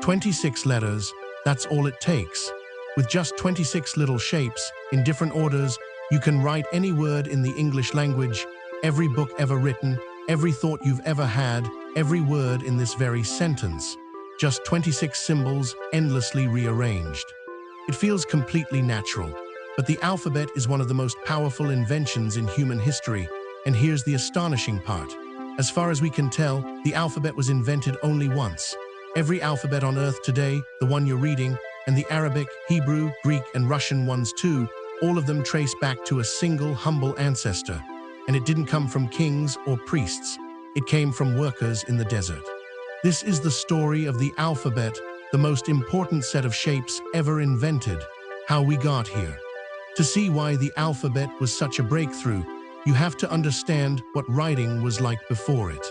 26 letters, that's all it takes. With just 26 little shapes, in different orders, you can write any word in the English language, every book ever written, every thought you've ever had, every word in this very sentence. Just 26 symbols, endlessly rearranged. It feels completely natural, but the alphabet is one of the most powerful inventions in human history, and here's the astonishing part. As far as we can tell, the alphabet was invented only once. Every alphabet on Earth today, the one you're reading, and the Arabic, Hebrew, Greek, and Russian ones too, all of them trace back to a single humble ancestor. And it didn't come from kings or priests. It came from workers in the desert. This is the story of the alphabet, the most important set of shapes ever invented, how we got here. To see why the alphabet was such a breakthrough, you have to understand what writing was like before it.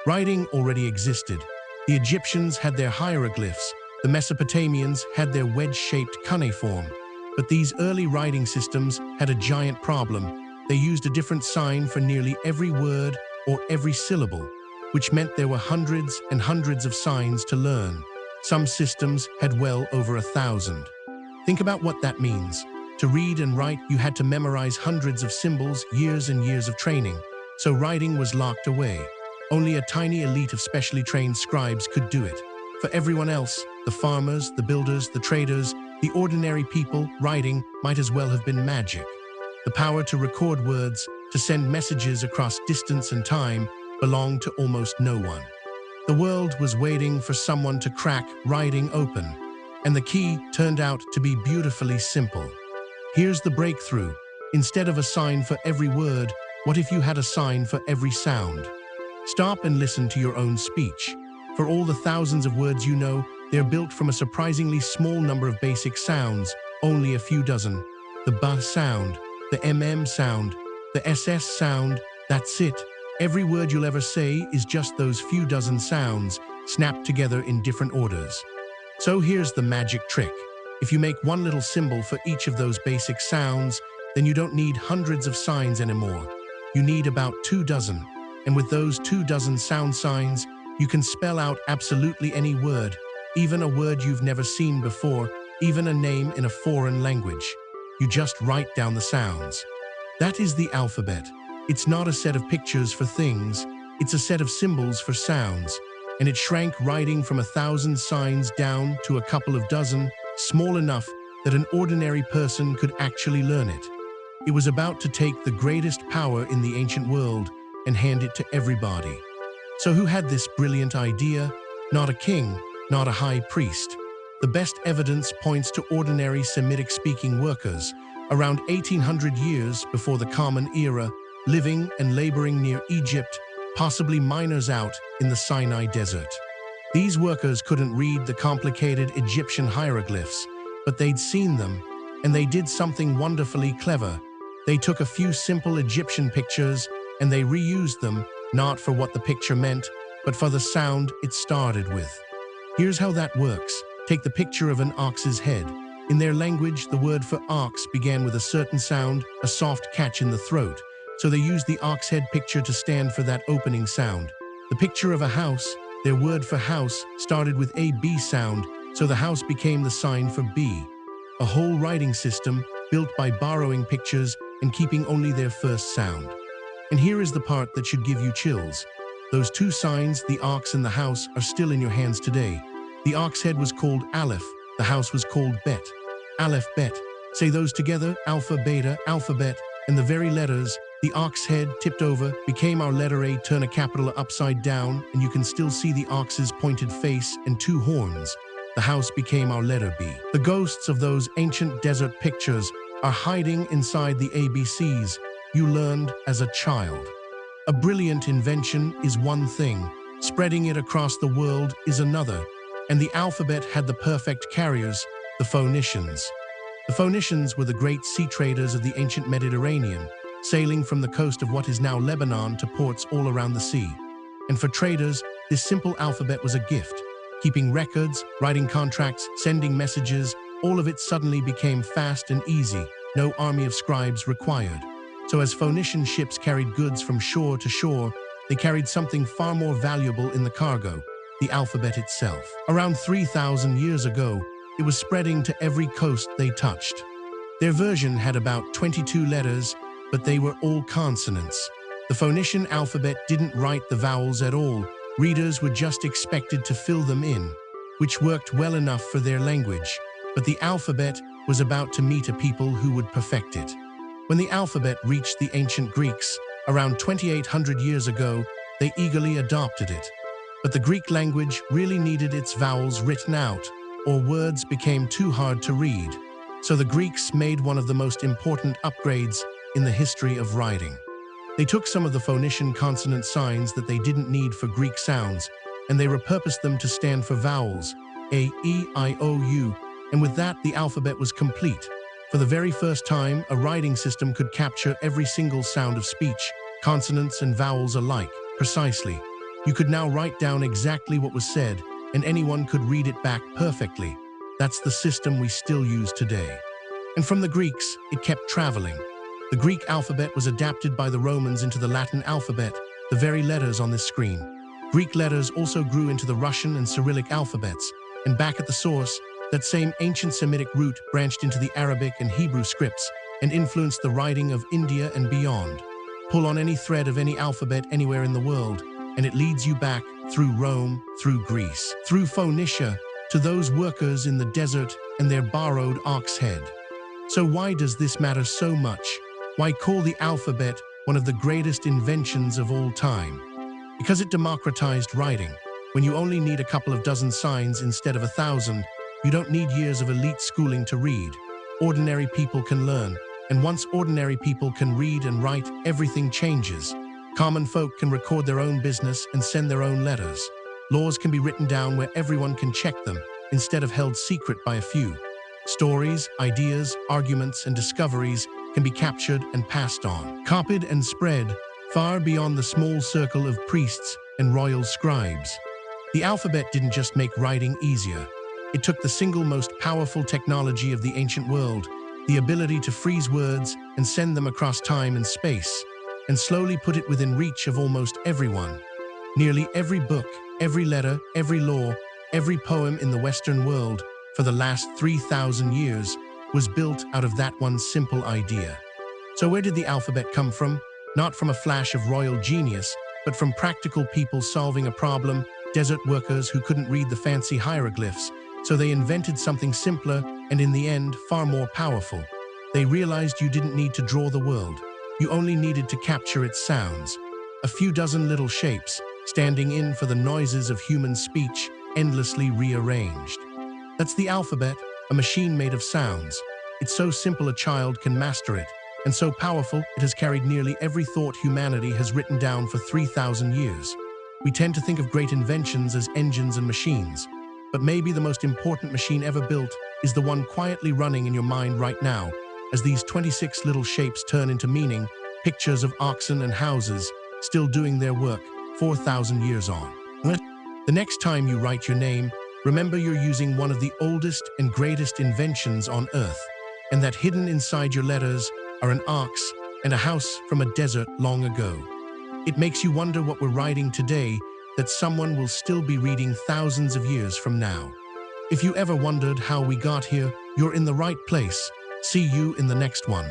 Writing already existed. The Egyptians had their hieroglyphs, the Mesopotamians had their wedge-shaped cuneiform. But these early writing systems had a giant problem. They used a different sign for nearly every word or every syllable, which meant there were hundreds and hundreds of signs to learn. Some systems had well over 1,000. Think about what that means. To read and write, you had to memorize hundreds of symbols, years and years of training. So writing was locked away. Only a tiny elite of specially trained scribes could do it. For everyone else, the farmers, the builders, the traders, the ordinary people, writing might as well have been magic. The power to record words, to send messages across distance and time, belonged to almost no one. The world was waiting for someone to crack writing open, and the key turned out to be beautifully simple. Here's the breakthrough. Instead of a sign for every word, what if you had a sign for every sound? Stop and listen to your own speech. For all the thousands of words you know, they're built from a surprisingly small number of basic sounds, only a few dozen. The B sound, the MM sound, the SS sound, that's it. Every word you'll ever say is just those few dozen sounds, snapped together in different orders. So here's the magic trick. If you make one little symbol for each of those basic sounds, then you don't need hundreds of signs anymore. You need about 24. And with those 24 sound signs, you can spell out absolutely any word, even a word you've never seen before, even a name in a foreign language. You just write down the sounds. That is the alphabet. It's not a set of pictures for things, it's a set of symbols for sounds. And it shrank writing from 1,000 signs down to a couple of dozen, small enough that an ordinary person could actually learn it. It was about to take the greatest power in the ancient world and hand it to everybody. So who had this brilliant idea? Not a king, not a high priest. The best evidence points to ordinary Semitic-speaking workers, around 1,800 years before the Common Era, living and laboring near Egypt, possibly miners out in the Sinai Desert. These workers couldn't read the complicated Egyptian hieroglyphs, but they'd seen them, and they did something wonderfully clever. They took a few simple Egyptian pictures and they reused them, not for what the picture meant, but for the sound it started with. Here's how that works. Take the picture of an ox's head. In their language, the word for ox began with a certain sound, a soft catch in the throat, so they used the ox head picture to stand for that opening sound. The picture of a house, their word for house, started with a B sound, so the house became the sign for B. A whole writing system built by borrowing pictures and keeping only their first sound. And here is the part that should give you chills. Those two signs, the ox and the house, are still in your hands today. The ox head was called Aleph, the house was called Bet. Aleph, Bet. Say those together, alpha, beta, alphabet, and the very letters, the ox head tipped over, became our letter A. Turn a capital upside down, and you can still see the ox's pointed face and two horns. The house became our letter B. The ghosts of those ancient desert pictures are hiding inside the ABCs you learned as a child. A brilliant invention is one thing, spreading it across the world is another, and the alphabet had the perfect carriers, the Phoenicians. The Phoenicians were the great sea traders of the ancient Mediterranean, sailing from the coast of what is now Lebanon to ports all around the sea. And for traders, this simple alphabet was a gift. Keeping records, writing contracts, sending messages, all of it suddenly became fast and easy, no army of scribes required. So as Phoenician ships carried goods from shore to shore, they carried something far more valuable in the cargo, the alphabet itself. Around 3,000 years ago, it was spreading to every coast they touched. Their version had about 22 letters, but they were all consonants. The Phoenician alphabet didn't write the vowels at all. Readers were just expected to fill them in, which worked well enough for their language. But the alphabet was about to meet a people who would perfect it. When the alphabet reached the ancient Greeks, around 2,800 years ago, they eagerly adopted it. But the Greek language really needed its vowels written out, or words became too hard to read. So the Greeks made one of the most important upgrades in the history of writing. They took some of the Phoenician consonant signs that they didn't need for Greek sounds, and they repurposed them to stand for vowels, A, E, I, O, U, and with that, the alphabet was complete. For the very first time, a writing system could capture every single sound of speech, consonants and vowels alike, precisely. You could now write down exactly what was said, and anyone could read it back perfectly. That's the system we still use today. And from the Greeks, it kept traveling. The Greek alphabet was adapted by the Romans into the Latin alphabet, the very letters on this screen. Greek letters also grew into the Russian and Cyrillic alphabets, and back at the source, that same ancient Semitic root branched into the Arabic and Hebrew scripts and influenced the writing of India and beyond. Pull on any thread of any alphabet anywhere in the world, and it leads you back through Rome, through Greece, through Phoenicia, to those workers in the desert and their borrowed ox head. So why does this matter so much? Why call the alphabet one of the greatest inventions of all time? Because it democratized writing. When you only need a couple of dozen signs instead of 1,000, you don't need years of elite schooling to read. Ordinary people can learn, and once ordinary people can read and write, everything changes. Common folk can record their own business and send their own letters. Laws can be written down where everyone can check them, instead of held secret by a few. Stories, ideas, arguments, and discoveries can be captured and passed on, copied and spread far beyond the small circle of priests and royal scribes. The alphabet didn't just make writing easier. It took the single most powerful technology of the ancient world, the ability to freeze words and send them across time and space, and slowly put it within reach of almost everyone. Nearly every book, every letter, every law, every poem in the Western world for the last 3,000 years was built out of that one simple idea. So where did the alphabet come from? Not from a flash of royal genius, but from practical people solving a problem, desert workers who couldn't read the fancy hieroglyphs, so they invented something simpler and in the end, far more powerful. They realized you didn't need to draw the world. You only needed to capture its sounds. A few dozen little shapes, standing in for the noises of human speech, endlessly rearranged. That's the alphabet, a machine made of sounds. It's so simple a child can master it, and so powerful it has carried nearly every thought humanity has written down for 3,000 years. We tend to think of great inventions as engines and machines, but maybe the most important machine ever built is the one quietly running in your mind right now, as these 26 little shapes turn into meaning, pictures of oxen and houses, still doing their work 4,000 years on. The next time you write your name, remember you're using one of the oldest and greatest inventions on Earth, and that hidden inside your letters are an ox and a house from a desert long ago. It makes you wonder what we're writing today that someone will still be reading thousands of years from now. If you ever wondered how we got here, you're in the right place. See you in the next one.